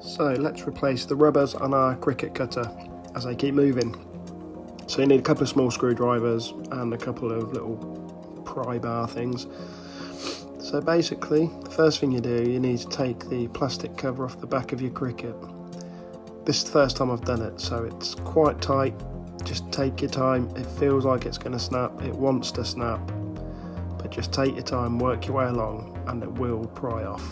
So let's replace the rubbers on our Cricut cutter as they keep moving. So you need a couple of small screwdrivers and a couple of little pry bar things. So basically, the first thing you do, you need to take the plastic cover off the back of your Cricut. This is the first time I've done it, so it's quite tight. Just take your time. It feels like it's going to snap, it wants to snap, but just take your time, work your way along, and it will pry off.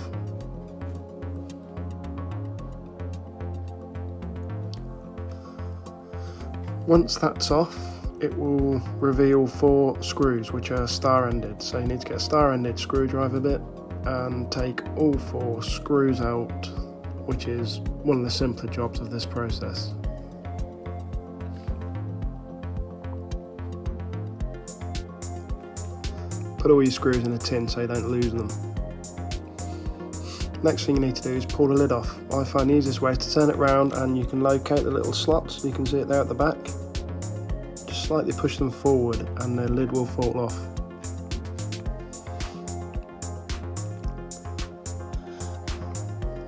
Once that's off, it will reveal 4 screws which are star-ended. So you need to get a star-ended screwdriver bit and take all 4 screws out, which is one of the simpler jobs of this process. Put all your screws in a tin so you don't lose them. Next thing you need to do is pull the lid off. I find the easiest way is to turn it round and you can locate the little slots. You can see it there at the back. Just slightly push them forward and the lid will fall off.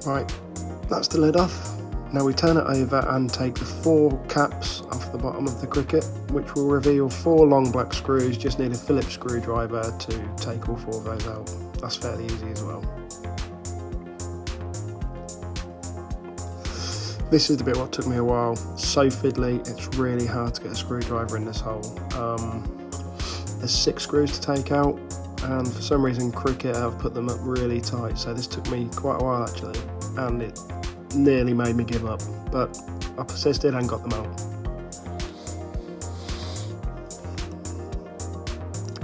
Right, that's the lid off. Now we turn it over and take the 4 caps off the bottom of the Cricut, which will reveal 4 long black screws. Just need a Phillips screwdriver to take all 4 of those out. That's fairly easy as well. This is the bit what took me a while. So fiddly, it's really hard to get a screwdriver in this hole. There's 6 screws to take out, and for some reason Cricut have put them up really tight, so this took me quite a while actually, and it nearly made me give up, but I persisted and got them out.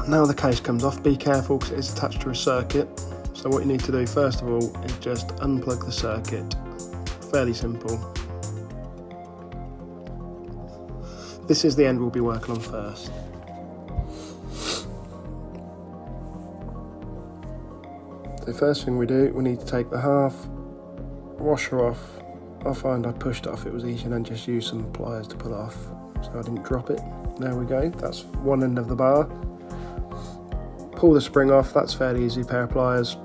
Now the case comes off. Be careful because it is attached to a circuit, so what you need to do first of all is just unplug the circuit. Fairly simple. This is the end we'll be working on first. The first thing we do, we need to take the half washer off. I find I pushed it off, it was easier than just use some pliers to pull it off, so I didn't drop it. There we go, that's one end of the bar. Pull the spring off, that's fairly easy, pair of pliers.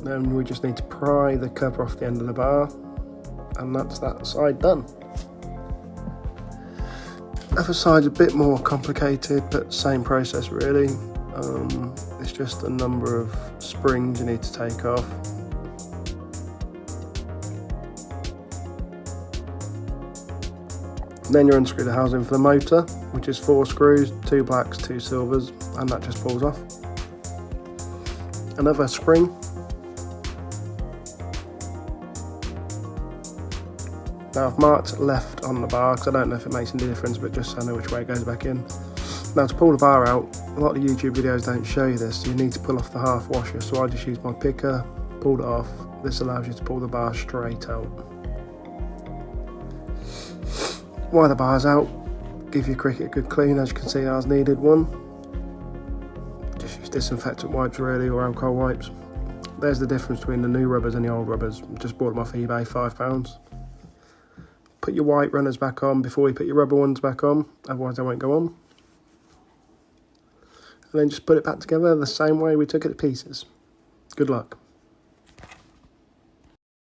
Then we just need to pry the cover off the end of the bar, and that's that side done. Other side's a bit more complicated, but same process really. It's just a number of springs you need to take off. Then you unscrew the housing for the motor, which is 4 screws, 2 blacks, 2 silvers, and that just pulls off. Another spring. Now I've marked left on the bar because I don't know if it makes any difference, but just so I know which way it goes back in. Now to pull the bar out, a lot of YouTube videos don't show you this, so you need to pull off the half washer, so I just use my picker, pulled it off. This allows you to pull the bar straight out. While the bar's out, give your Cricut a good clean. As you can see, ours needed one. Just use disinfectant wipes really, or alcohol wipes. There's the difference between the new rubbers and the old rubbers. Just bought them off eBay, £5. Put your white runners back on before you put your rubber ones back on, otherwise they won't go on. And then just put it back together the same way we took it to pieces. Good luck.